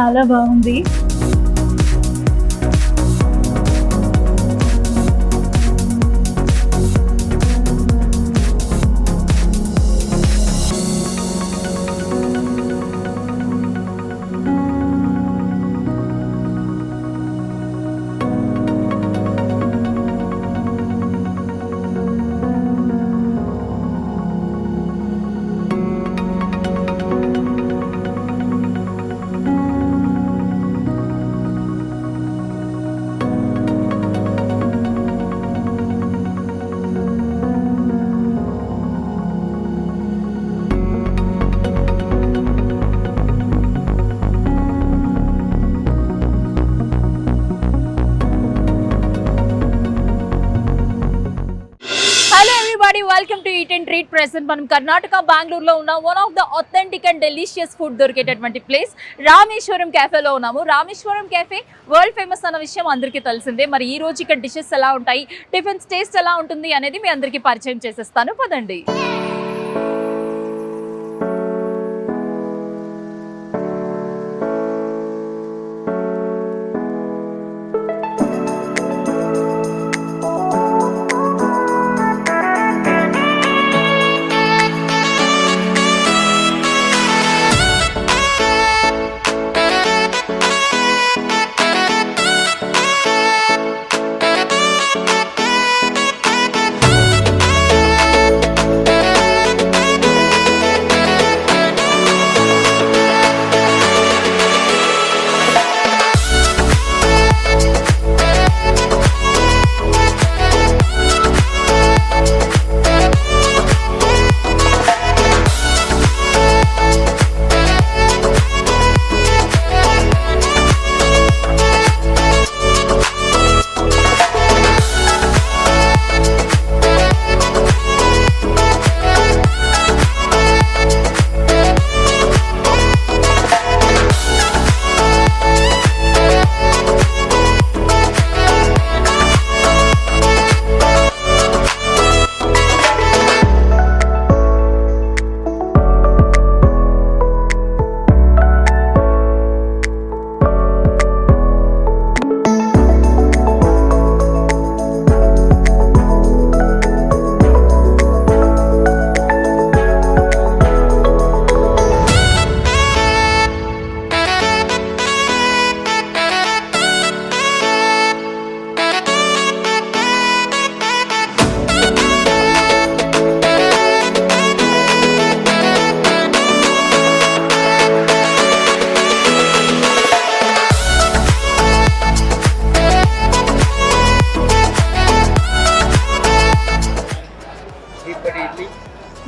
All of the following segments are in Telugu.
చాలా బాగుంది. Welcome to eat and treat. Present మనం కర్ణాటక బెంగళూరులో ఉన్న one of the authentic and delicious food దొరికేటటువంటి ప్లేస్ రామేశ్వరం క్యాఫేలో ఉన్నాము. రామేశ్వరం క్యాఫే వరల్డ్ ఫేమస్ అన్న విషయం అందరికీ తెలిసిందే. మరి ఈ రోజు ఇక్కడ డిషెస్ ఎలా ఉంటాయి, టిఫిన్స్ టేస్ట్ ఎలా ఉంటుంది అనేది మీ అందరికీ పరిచయం చేసేస్తాను, పదండి.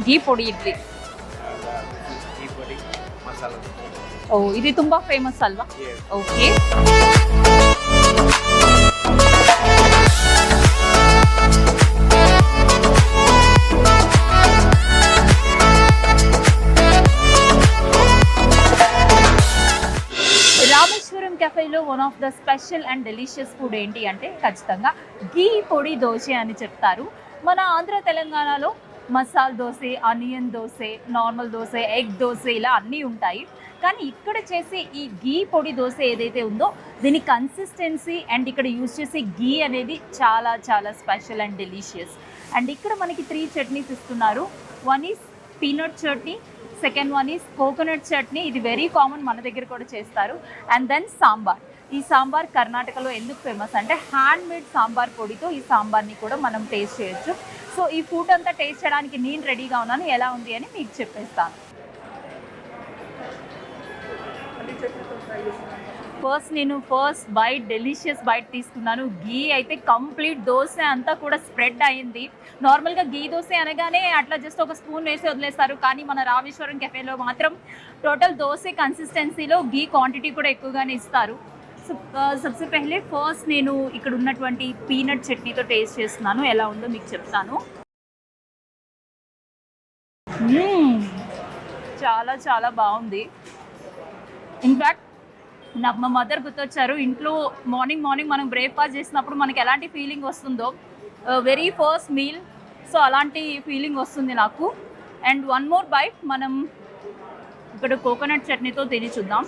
ಘೀ ಪೊಡಿ ಇಡ್ಲಿ. ಓ, ಇದು ತುಂಬಾ ಫೇಮಸ್ ಅಲ್ವಾ? ಓಕೆ. రామేశ్వరం కెఫేలో one of the special and delicious food ఏంటి అంటే ఖచ్చితంగా ఘీ పొడి దోశ అని చెప్తారు. మన ఆంధ్ర తెలంగాణలో masala dosa, onion dosa, normal dosa, egg dosa ఇలా అన్నీ ఉంటాయి. కానీ ఇక్కడ చేసే ఈ ఘీ పొడి దోశ ఏదైతే ఉందో దీని కన్సిస్టెన్సీ అండ్ ఇక్కడ యూజ్ చేసే ఘీ అనేది చాలా చాలా స్పెషల్ అండ్ డెలిషియస్. అండ్ ఇక్కడ మనకి 3 చట్నీస్ ఇస్తున్నారు. One is peanut chutney, second one is coconut chutney, ఇది వెరీ కామన్, మన దగ్గర కూడా చేస్తారు. And then sambar. ఈ సాంబార్ కర్ణాటకలో ఎందుకు ఫేమస్ అంటే హ్యాండ్ మేడ్ సాంబార్ పొడితో ఈ సాంబార్ని కూడా మనం టేస్ట్ చేయొచ్చు. సో ఈ ఫుడ్ అంతా టేస్ట్ చేయడానికి నేను రెడీగా ఉన్నాను, ఎలా ఉంది అని మీకు చెప్పేస్తాను. నేను ఫస్ట్ బైట్ డెలిషియస్ బైట్ తీసుకున్నాను. ఘీ అయితే కంప్లీట్ దోశ అంతా కూడా స్ప్రెడ్ అయింది. నార్మల్గా ఘీ దోశ అనగానే అట్లా జస్ట్ ఒక స్పూన్ వేసి వదిలేస్తారు, కానీ మన రామేశ్వరం కెఫేలో మాత్రం టోటల్ దోశ కన్సిస్టెన్సీలో ఘీ క్వాంటిటీ కూడా ఎక్కువగానే ఇస్తారు. సో సబ్సే పెహ్లే ఫస్ట్ నేను ఇక్కడ ఉన్నటువంటి పీనట్ చట్నీతో టేస్ట్ చేస్తున్నాను, ఎలా ఉందో మీకు చెప్తాను. చాలా చాలా బాగుంది. ఇన్ఫ్యాక్ట్ నాకు మా మదర్ గుర్తొచ్చారు. ఇంట్లో మార్నింగ్ మనం బ్రేక్ఫాస్ట్ చేసినప్పుడు మనకి ఎలాంటి ఫీలింగ్ వస్తుందో, వెరీ ఫస్ట్ మీల్, సో అలాంటి ఫీలింగ్ వస్తుంది నాకు. అండ్ వన్ మోర్ బైట్ మనం ఇక్కడ కోకోనట్ చట్నీతో తిని చూద్దాం.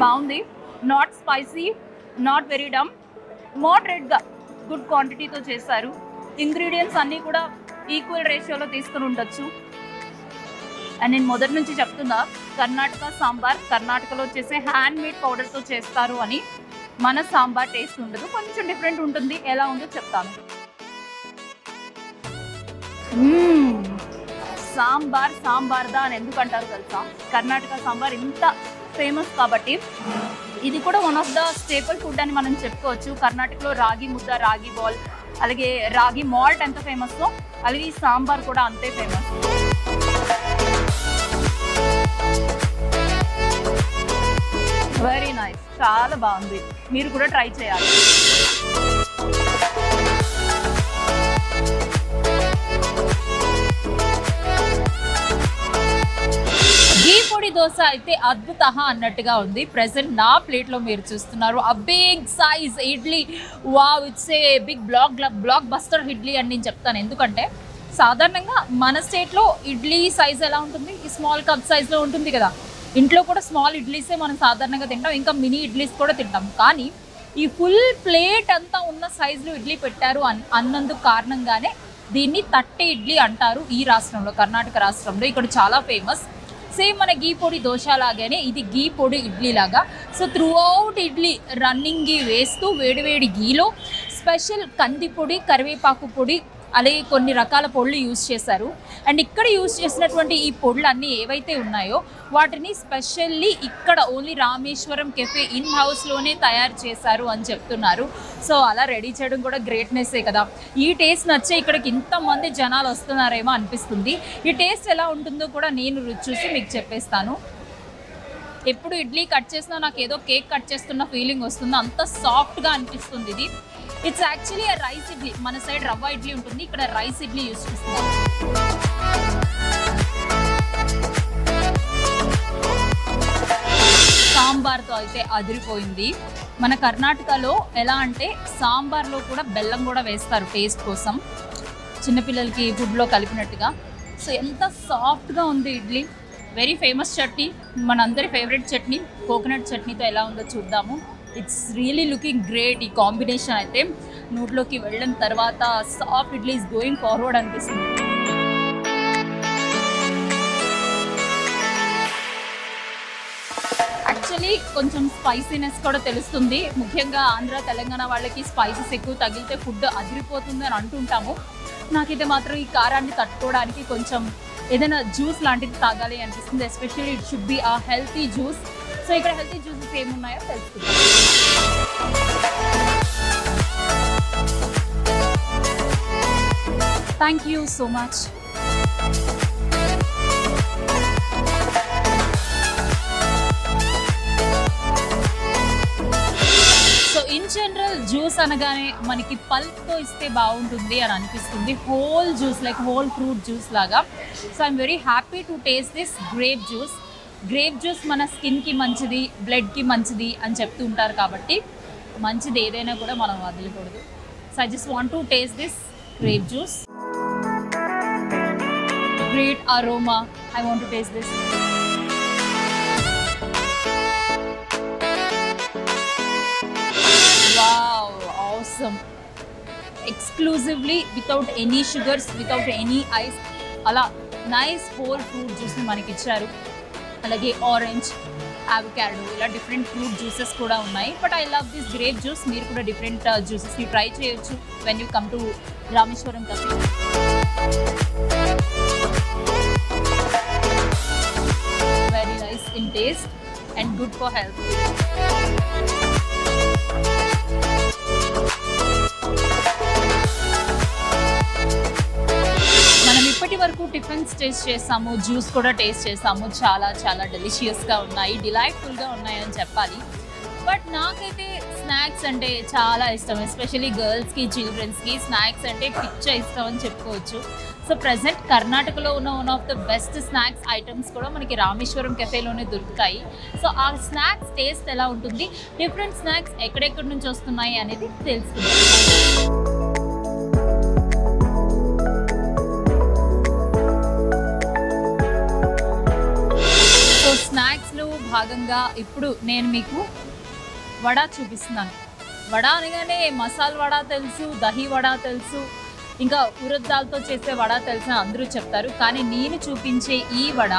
బాగుంది. Not spicy, not very dumb, మోడరేట్గా గుడ్ క్వాంటిటీతో చేశారు. ఇంగ్రీడియంట్స్ అన్నీ కూడా ఈక్వల్ రేషియోలో తీసుకుని ఉండొచ్చు. అండ్ నేను మొదటి నుంచి చెప్తున్నా, కర్ణాటక సాంబార్ కర్ణాటకలో చేసే హ్యాండ్ మేడ్ పౌడర్తో చేస్తారు అని. మన సాంబార్ టేస్ట్ ఉండదు, కొంచెం డిఫరెంట్ ఉంటుంది. ఎలా ఉందో చెప్తాను. సాంబార్దా అని ఎందుకు అంటారు తెలుసా? కర్ణాటక సాంబార్ ఇంత ఫేమస్ కాబట్టి ఇది కూడా one of the staple food అని మనం చెప్పుకోవచ్చు. కర్ణాటకలో రాగి ముద్ద, రాగి బాల్, అలాగే రాగి మాల్ట్ ఎంత ఫేమస్, అలాగే ఈ సాంబార్ కూడా అంతే ఫేమస్. వెరీ నైస్, చాలా బాగుంది. మీరు కూడా ట్రై చేయాలి. ఘీ పొడి దోశ అయితే అద్భుత అన్నట్టుగా ఉంది. ప్రెసెంట్ నా ప్లేట్లో మీరు చూస్తున్నారు ఆ big size idli. Wow, it's a big blockbuster idli అని నేను చెప్తాను. ఎందుకంటే సాధారణంగా మన స్టేట్లో ఇడ్లీ సైజ్ ఎలా ఉంటుంది? ఈ స్మాల్ కప్ సైజ్లో ఉంటుంది కదా. ఇంట్లో కూడా స్మాల్ ఇడ్లీసే మనం సాధారణంగా తింటాం, ఇంకా మినీ ఇడ్లీస్ కూడా తింటాం. కానీ ఈ ఫుల్ ప్లేట్ అంతా ఉన్న సైజులో ఇడ్లీ పెట్టారు అన్నందుకు కారణంగానే దీన్ని తట్టె ఇడ్లీ అంటారు. ఈ రాష్ట్రంలో, కర్ణాటక రాష్ట్రంలో ఇక్కడ చాలా ఫేమస్. సేమ్ మన గీ పొడి దోశ లాగానే ఇది గీ పొడి ఇడ్లీ లాగా. So throughout idli running ghee వేస్తూ వేడివేడి గీలో స్పెషల్ కంది పొడి, కరివేపాకు పొడి, అలాగే కొన్ని రకాల పొడులు యూజ్ చేశారు. అండ్ ఇక్కడ యూజ్ చేసినటువంటి ఈ పొడులు అన్నీ ఏవైతే ఉన్నాయో వాటిని స్పెషల్లీ ఇక్కడ ఓన్లీ రామేశ్వరం కెఫే ఇన్ హౌస్లోనే తయారు చేశారు అని చెప్తున్నారు. సో అలా రెడీ చేయడం కూడా గ్రేట్నెస్సే కదా. ఈ టేస్ట్ నచ్చే ఇక్కడికి ఇంతమంది జనాలు వస్తున్నారేమో అనిపిస్తుంది. ఈ టేస్ట్ ఎలా ఉంటుందో కూడా నేను రుచి చూసి మీకు చెప్పేస్తాను. ఎప్పుడు ఇడ్లీ కట్ చేసినా నాకు ఏదో కేక్ కట్ చేస్తున్న ఫీలింగ్ వస్తుంది, అంత సాఫ్ట్గా అనిపిస్తుంది ఇది. It's actually rice idli. మన సైడ్ రవ్వ ఇడ్లీ ఉంటుంది, ఇక్కడ రైస్ ఇడ్లీ యూజ్ చేస్తున్నారు. సాంబార్తో అయితే అదిరిపోయింది. మన కర్ణాటకలో ఎలా అంటే సాంబార్లో కూడా బెల్లం కూడా వేస్తారు టేస్ట్ కోసం, చిన్నపిల్లలకి ఫుడ్లో కలిపినట్టుగా. సో ఎంత సాఫ్ట్గా ఉంది ఇడ్లీ. వెరీ ఫేమస్ చట్నీ, మనందరి ఫేవరెట్ చట్నీ, కోకోనట్ చట్నీతో ఎలా ఉందో చూద్దాము. It's really looking great. ఈ కాంబినేషన్ అయితే నోట్లోకి వెళ్ళిన తర్వాత soft idli is going forward అనిపిస్తుంది. యాక్చువల్లీ కొంచెం స్పైసీనెస్ కూడా తెలుస్తుంది. ముఖ్యంగా ఆంధ్ర, తెలంగాణ వాళ్ళకి స్పైసెస్ ఎక్కువ తగిలితే ఫుడ్ అదిరిపోతుంది అని అంటుంటాము. నాకైతే మాత్రం ఈ కారాన్ని తట్టుకోవడానికి కొంచెం ఏదైనా జ్యూస్ లాంటిది తాగాలి అనిపిస్తుంది. Especially it should be a healthy juice. So ఇక్కడ హెల్తీ జ్యూసెస్ ఏమున్నాయో తెలుసుకుందాం. Thank you so much. So in general juice అనగానే మనకి పల్ప్తో ఇస్తే బాగుంటుంది అని అనిపిస్తుంది. Whole juice, like whole fruit juice లాగా. So I'm very happy to taste this grape juice. Grape juice మన స్కిన్కి మంచిది, బ్లడ్కి మంచిది అని చెప్తూ ఉంటారు కాబట్టి మంచిది ఏదైనా కూడా మనం వదలకూడదు. So I just want to taste this grape juice. Great aroma. I want to taste this. Wow, awesome. Exclusively without any sugars, without any ice, అలా నైస్ హోల్ ఫ్రూట్ జ్యూస్ని మనకి ఇచ్చారు. అలాగే ఆరెంజ్, అవకాడో, ఇలా డిఫరెంట్ ఫ్రూట్ జ్యూసెస్ కూడా ఉన్నాయి. But I love this grape juice. మీరు కూడా డిఫరెంట్ జ్యూసెస్ని ట్రై చేయొచ్చు when you come to Rameswaram కఫే. Very nice in taste and good for health. ఇప్పటి వరకు టిఫిన్స్ టేస్ట్ చేసాము, జ్యూస్ కూడా టేస్ట్ చేసాము. చాలా చాలా డెలిషియస్గా ఉన్నాయి, డిలైట్ఫుల్గా ఉన్నాయి అని చెప్పాలి. బట్ నాకైతే స్నాక్స్ అంటే చాలా ఇష్టం. ఎస్పెషల్లీ గర్ల్స్కి, చిల్డ్రన్స్కి స్నాక్స్ అంటే పిచ్చ ఇష్టం అని చెప్పుకోవచ్చు. సో ప్రజెంట్ కర్ణాటకలో ఉన్న one of the best snacks items కూడా మనకి రామేశ్వరం కెఫేలోనే దొరుకుతాయి. సో ఆ స్నాక్స్ టేస్ట్ ఎలా ఉంటుంది, డిఫరెంట్ స్నాక్స్ ఎక్కడెక్కడి నుంచి వస్తున్నాయి అనేది తెలుసుకుందాం. స్నాక్స్లో భాగంగా ఇప్పుడు నేను మీకు వడ చూపిస్తున్నాను. వడ అనగానే మసాలా వడ తెలుసు, దహి వడ తెలుసు, ఇంకా ఉరద్ దాల్తో చేసే వడ తెలుసు అని అందరూ చెప్తారు. కానీ నేను చూపించే ఈ వడ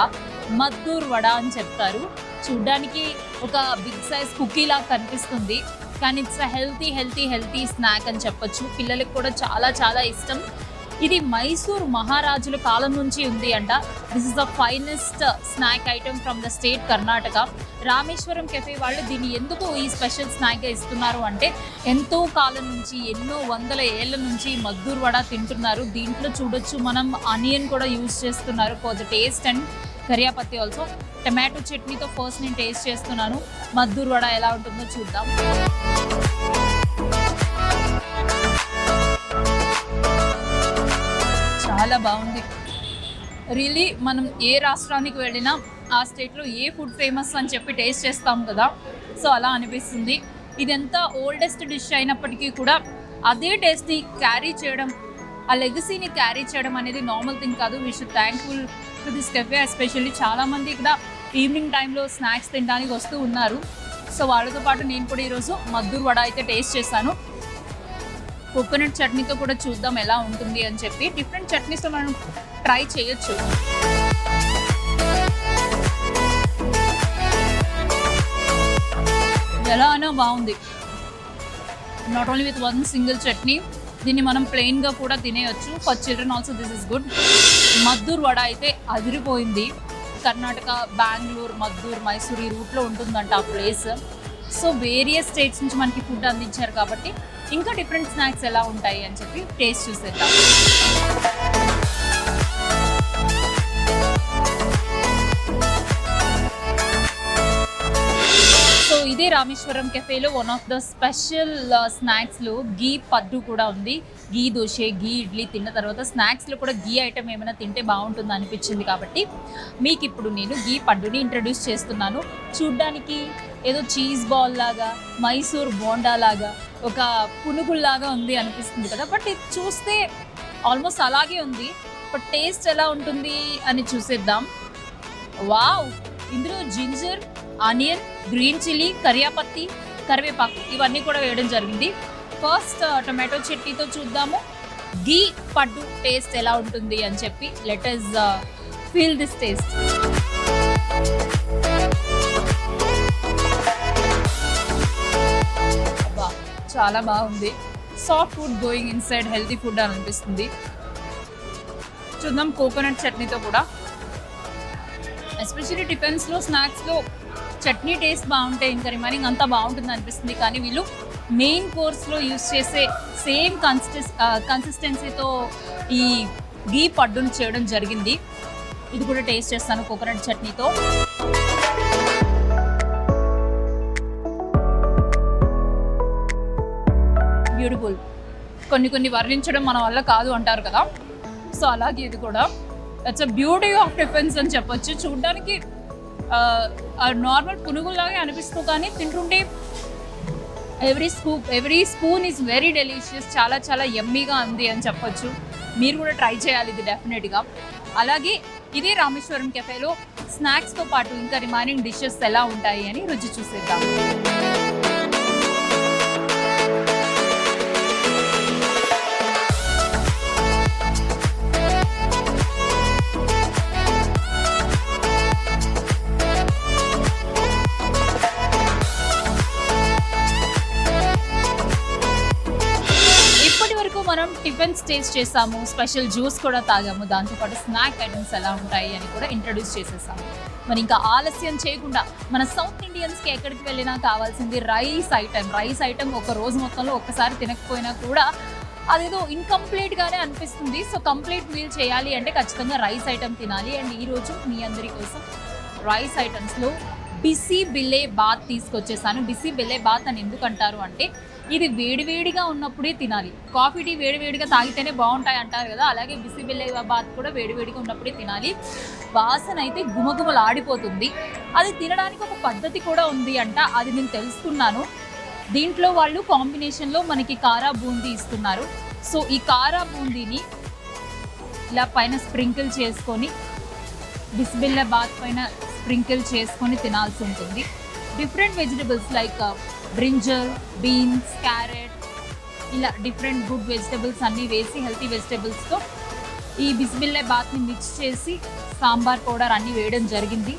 మద్దూర్ వడ అని చెప్తారు. చూడ్డానికి ఒక బిగ్ సైజ్ కుకీలా కనిపిస్తుంది, కానీ ఇట్స్ హెల్తీ స్నాక్ అని చెప్పొచ్చు. పిల్లలకు కూడా చాలా చాలా ఇష్టం. ఇది మైసూర్ మహారాజుల కాలం నుంచి ఉంది అంట. This is the finest snack item from the state Karnataka. Rameswaram cafe వాళ్ళు దీన్ని ఎందుకు ఈ స్పెషల్ స్నాక్గా ఇస్తున్నారు అంటే, ఎంతో కాలం నుంచి, ఎన్నో వందల ఏళ్ళ నుంచి మద్దూర్ వడ తింటున్నారు. దీంట్లో చూడొచ్చు మనం ఆనియన్ కూడా యూజ్ చేస్తున్నారు for the taste and kariyapatti also. Tomato చట్నీతో ఫస్ట్ నేను టేస్ట్ చేస్తున్నాను. మద్దూర్ వడ ఎలా ఉంటుందో చూద్దాం. చాలా బాగుంది రియలీ. మనం ఏ రాష్ట్రానికి వెళ్ళినా ఆ స్టేట్లో ఏ ఫుడ్ ఫేమస్ అని చెప్పి టేస్ట్ చేస్తాం కదా, సో అలా అనిపిస్తుంది. ఇదంతా ఓల్డెస్ట్ డిష్ అయినప్పటికీ కూడా అదే టేస్ట్ని క్యారీ చేయడం, ఆ లెగసీని క్యారీ చేయడం అనేది నార్మల్ థింగ్ కాదు. We should thankful to this cafe. Especially చాలామంది ఇక్కడ ఈవినింగ్ టైంలో స్నాక్స్ తినడానికి వస్తూ ఉన్నారు. సో వాళ్ళతో పాటు నేను కూడా ఈరోజు మద్దూర్ వడ అయితే టేస్ట్ చేశాను. కోకోనట్ చట్నీతో కూడా చూద్దాం ఎలా ఉంటుంది అని చెప్పి. డిఫరెంట్ చట్నీస్తో మనం ట్రై చేయొచ్చు. ఎలా అయినా బాగుంది. Not only with one single chutney, దీన్ని మనం ప్లెయిన్గా కూడా తినేయచ్చు. For children also this is good. Maddur vada అయితే అదిరిపోయింది. కర్ణాటక, బెంగళూరు, మద్దూర్, మైసూర్ ఈ రూట్లో ఉంటుందంట ఆ ప్లేస్. సో వేరియస్ స్టేట్స్ నుంచి మనకి ఫుడ్ అందించారు కాబట్టి ఇంకా డిఫరెంట్ స్నాక్స్ ఎలా ఉంటాయి అని చెప్పి టేస్ట్ చూసేద్దాం. సో ఇదే రామేశ్వరం కెఫేలో వన్ ఆఫ్ ద స్పెషల్ స్నాక్స్లో గీ పడ్డు కూడా ఉంది. గీ దోశ, గీ ఇడ్లీ తిన్న తర్వాత స్నాక్స్లో కూడా గీ ఐటమ్ ఏమైనా తింటే బాగుంటుంది అనిపించింది కాబట్టి మీకు ఇప్పుడు నేను గీ పడ్డుని ఇంట్రడ్యూస్ చేస్తున్నాను. చూడ్డానికి ఏదో చీజ్ బాల్ లాగా, మైసూర్ బోండా లాగా, ఒక పునుగుల్లాగా ఉంది అనిపిస్తుంది కదా, బట్ ఇది చూస్తే ఆల్మోస్ట్ అలాగే ఉంది. బట్ టేస్ట్ ఎలా ఉంటుంది అని చూసేద్దాం. వావ్, ఇందులో జింజర్, ఆనియన్, గ్రీన్ చిల్లీ, కరియాపత్తి, కరివేపాకు ఇవన్నీ కూడా వేయడం జరిగింది. ఫస్ట్ టొమాటో చట్నీతో చూద్దాము గీ పడ్డు టేస్ట్ ఎలా ఉంటుంది అని చెప్పి. Let us feel this taste. చాలా బాగుంది. Soft food going inside healthy food అని అనిపిస్తుంది. చూద్దాం కోకోనట్ చట్నీతో కూడా. ఎస్పెషల్లీ టిఫిన్స్లో, స్నాక్స్లో చట్నీ టేస్ట్ బాగుంటే ఇంకా రిమైనింగ్ అంతా బాగుంటుంది అనిపిస్తుంది. కానీ వీళ్ళు మెయిన్ కోర్స్లో యూస్ చేసే సేమ్ కన్సిస్టెన్సీతో ఈ గీ పడ్డును చేయడం జరిగింది. ఇది కూడా టేస్ట్ చేస్తాను కోకోనట్ చట్నీతో. బ్యూటిఫుల్. కొన్ని వర్ణించడం మన వల్ల కాదు అంటారు కదా, సో అలాగే ఇది కూడా it's a beauty of tiffins అని చెప్పొచ్చు. చూడడానికి నార్మల్ పునుగుల్లాగే అనిపిస్తూ, కానీ తింటుంటే every spoon is very delicious. చాలా చాలా యమ్మీగా ఉంది అని చెప్పొచ్చు. మీరు కూడా ట్రై చేయాలి ఇది డెఫినెట్గా. అలాగే ఇదే రామేశ్వరం కెఫేలో స్నాక్స్తో పాటు ఇంకా రిమైనింగ్ డిషెస్ ఎలా ఉంటాయి అని రుచి చూసేద్దాం. మనం టిఫిన్స్ టేస్ట్ చేసాము, స్పెషల్ జ్యూస్ కూడా తాగాము, దాంతోపాటు స్నాక్ ఐటమ్స్ ఎలా ఉంటాయి అని కూడా ఇంట్రడ్యూస్ చేసేసాము. మరి ఇంకా ఆలస్యం చేయకుండా మన సౌత్ ఇండియన్స్కి ఎక్కడికి వెళ్ళినా కావాల్సింది రైస్ ఐటమ్. ఒక రోజు మొత్తంలో ఒక్కసారి తినకపోయినా కూడా అదేదో ఇన్కంప్లీట్గానే అనిపిస్తుంది. సో కంప్లీట్ మీల్ చేయాలి అంటే ఖచ్చితంగా రైస్ ఐటమ్ తినాలి. అండ్ ఈరోజు మీ అందరి కోసం రైస్ ఐటమ్స్లో బిసి బిల్లే బాత్ తీసుకొచ్చేసాను. బిసి బిల్లే బాత్ అని ఎందుకు అంటారు అంటే, ఇది వేడివేడిగా ఉన్నప్పుడే తినాలి. కాఫీ టీ వేడివేడిగా తాగితేనే బాగుంటాయి అంటారు కదా, అలాగే బిసి బిల్లే బాత్ కూడా వేడివేడిగా ఉన్నప్పుడే తినాలి. వాసన అయితే గుమగుమలు ఆడిపోతుంది. అది తినడానికి ఒక పద్ధతి కూడా ఉంది అంట, అది నేను తెలుసుకున్నాను. దీంట్లో వాళ్ళు కాంబినేషన్లో మనకి కారా బూందీ ఇస్తున్నారు. సో ఈ కారా బూందీని ఇలా పైన స్ప్రింకిల్ చేసుకొని బిస్బిల్లా బాత్ పైన స్ప్రింకిల్ చేసుకొని తినాల్సి ఉంటుంది. Different vegetables like brinjal, beans, carrot, ఇలా డిఫరెంట్ గుడ్ వెజిటబుల్స్ అన్నీ వేసి హెల్తీ వెజిటబుల్స్తో ఈ బిస్మిల్లే బాత్ని మిక్స్ చేసి సాంబార్ పౌడర్ అన్నీ వేయడం జరిగింది.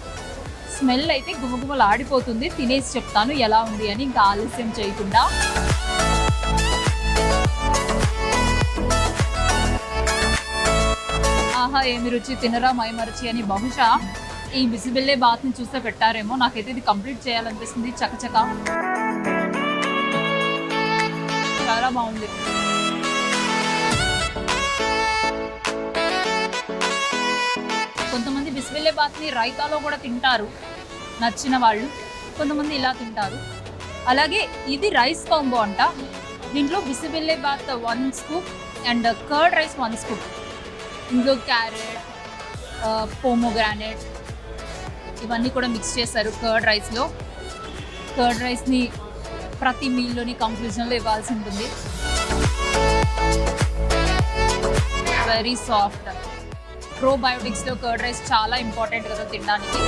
స్మెల్ అయితే గుమగుమలు ఆడిపోతుంది. తినేసి చెప్తాను ఎలా ఉంది అని, ఇంకా ఆలస్యం చేయకుండా. ఆహా ఏమి రుచి, తినరా మైమరచి అని బహుశా ఈ బిసిబిల్లే బాత్ని చూస్తే పెట్టారేమో. నాకైతే ఇది కంప్లీట్ చేయాలనిపిస్తుంది. చకచక చాలా బాగుంది. కొంతమంది బిస్మిల్లే బాత్ని రైతాలో కూడా తింటారు నచ్చిన వాళ్ళు, కొంతమంది ఇలా తింటారు. అలాగే ఇది రైస్ కాంబో అంట. దీంట్లో bisibele bath 1 scoop and curd rice 1 scoop. ఇందులో క్యారెట్, పోమోగ్రానైట్ ఇవన్నీ కూడా మిక్స్ చేశారు కర్డ్ రైస్లో. కర్డ్ రైస్ని ప్రతి మీల్లోని కంక్లూజన్లో ఇవ్వాల్సి ఉంటుంది. Very soft. ప్రోబయోటిక్స్లో కర్డ్ రైస్ చాలా ఇంపార్టెంట్ కదా తినడానికి.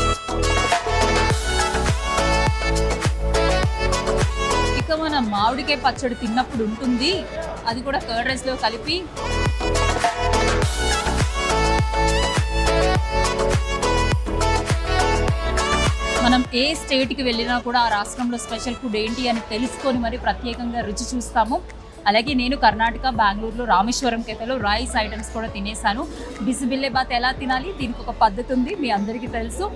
ఇక మన మామిడికాయ పచ్చడి తిన్నప్పుడు ఉంటుంది, అది కూడా కర్డ్ రైస్లో కలిపి. మనం ఏ స్టేట్కి వెళ్ళినా కూడా ఆ రాష్ట్రంలో స్పెషల్ ఫుడ్ ఏంటి అని తెలుసుకొని మరి ప్రత్యేకంగా రుచి చూస్తాము. అలాగే నేను కర్ణాటక బెంగళూరులో రామేశ్వరం కెఫేలో రైస్ ఐటమ్స్ కూడా తినేసాను. బిసిబిల్లే బాత్ ఎలా తినాలి, దీనికి ఒక పద్ధతి ఉంది, మీ అందరికీ తెలుసు.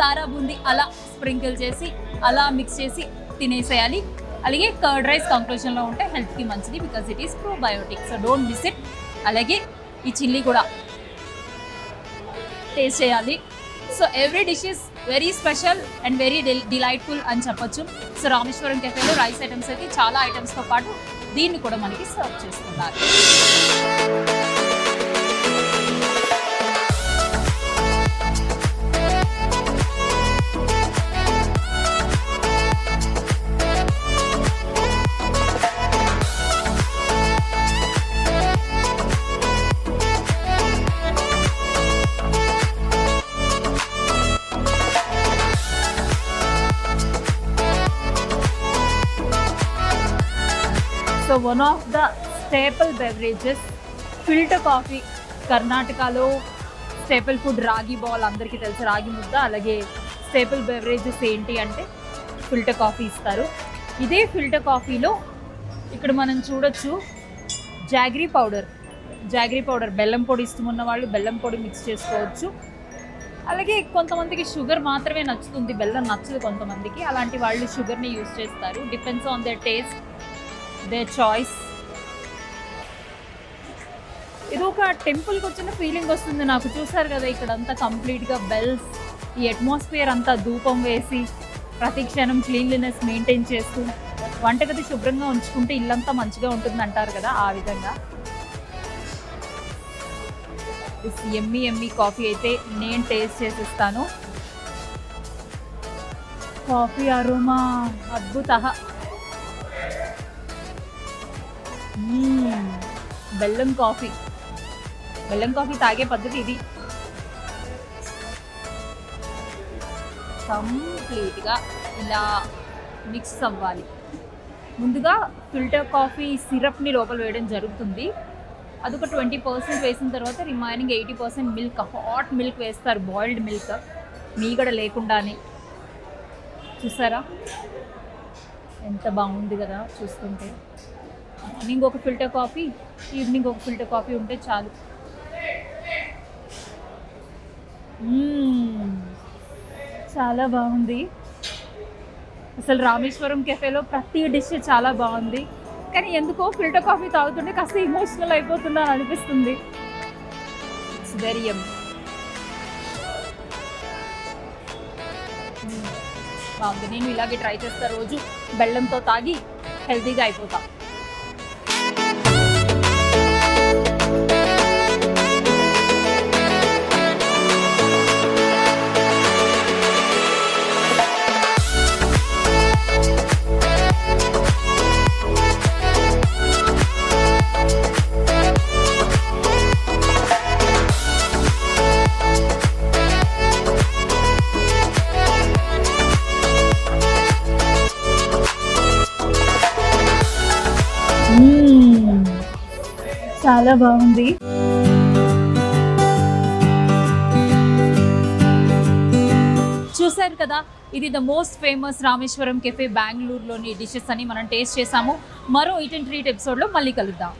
కారా బూందీ అలా స్ప్రింకిల్ చేసి అలా మిక్స్ చేసి తినేసేయాలి. అలాగే కర్డ్ రైస్ కంక్లూజన్లో ఉంటే హెల్త్కి మంచిది, because it is probiotic, so don't miss it. అలాగే ఈ చిల్లీ కూడా టేస్ట్ చేయాలి. So every dish is very special and very delightful అని చెప్పొచ్చు. సో రామేశ్వరం కెఫేలో రైస్ ఐటమ్స్ అయితే చాలా ఐటమ్స్తో పాటు దీన్ని కూడా మనకి సర్వ్ చేస్తున్నారు. So one of the staple beverages filter coffee. కర్ణాటకలో స్టేపుల్ ఫుడ్ రాగి బాల్, అందరికీ తెలుసు, రాగి ముద్ద. అలాగే స్టేపుల్ బెవరేజెస్ ఏంటి అంటే ఫిల్టర్ కాఫీ ఇస్తారు. ఇదే ఫిల్టర్ కాఫీలో ఇక్కడ మనం చూడొచ్చు జాగరీ పౌడర్, బెల్లం పొడి ఇష్టమున్న వాళ్ళు బెల్లం పొడి మిక్స్ చేసుకోవచ్చు. అలాగే కొంతమందికి షుగర్ మాత్రమే నచ్చుతుంది, బెల్లం నచ్చదు కొంతమందికి. అలాంటి వాళ్ళు షుగర్ని యూజ్ చేస్తారు. Depends on their taste, their choice. ఇది ఒక టెంపుల్కి వచ్చిన ఫీలింగ్ వస్తుంది నాకు. చూసారు కదా ఇక్కడ అంతా కంప్లీట్గా బెల్స్, ఈ అట్మాస్ఫియర్ అంతా ధూపం వేసి ప్రతి క్షణం క్లీన్లీనెస్ మెయింటైన్ చేస్తూ వంటగది శుభ్రంగా ఉంచుకుంటే ఇల్లంతా మంచిగా ఉంటుంది అంటారు కదా, ఆ విధంగా. ఎమ్మీ కాఫీ అయితే నేను టేస్ట్ చేసిస్తాను. కాఫీ అరోమా అద్భుత. బెల్లం కాఫీ తాగే పద్ధతి ఇది. కంప్లీట్గా ఇలా మిక్స్ అవ్వాలి. ముందుగా ఫిల్టర్ కాఫీ సిరప్ని లోపల వేయడం జరుగుతుంది. అదొక 20% వేసిన తర్వాత రిమైనింగ్ 80% మిల్క్, హాట్ మిల్క్ వేస్తారు, బాయిల్డ్ మిల్క్, మీగడ లేకుండానే. చూసారా ఎంత బాగుంది కదా చూస్తుంటే. మార్నింగ్ ఒక ఫిల్టర్ కాఫీ, ఈవినింగ్ ఒక ఫిల్టర్ కాఫీ ఉంటే చాలు. చాలా బాగుంది. అసలు రామేశ్వరం కెఫేలో ప్రతి డిష్ చాలా బాగుంది. కానీ ఎందుకో ఫిల్టర్ కాఫీ తాగుతుంటే కాస్త ఎమోషనల్ అయిపోతుందా అని అనిపిస్తుంది. ఇట్స్ వెరీ యమ్మీ. బాగుంది. నేను ఇలాగే ట్రై చేస్తా రోజు. బెల్లంతో తాగి హెల్తీగా అయిపోతా. చాలా బాగుంది. చూసారు కదా, ఇది the most famous Rameswaram cafe బెంగళూరులోని డిషెస్ అని మనం టేస్ట్ చేసాము. మరో ఈట్ అండ్ ట్రీట్ ఎపిసోడ్లో మళ్ళీ కలుద్దాం.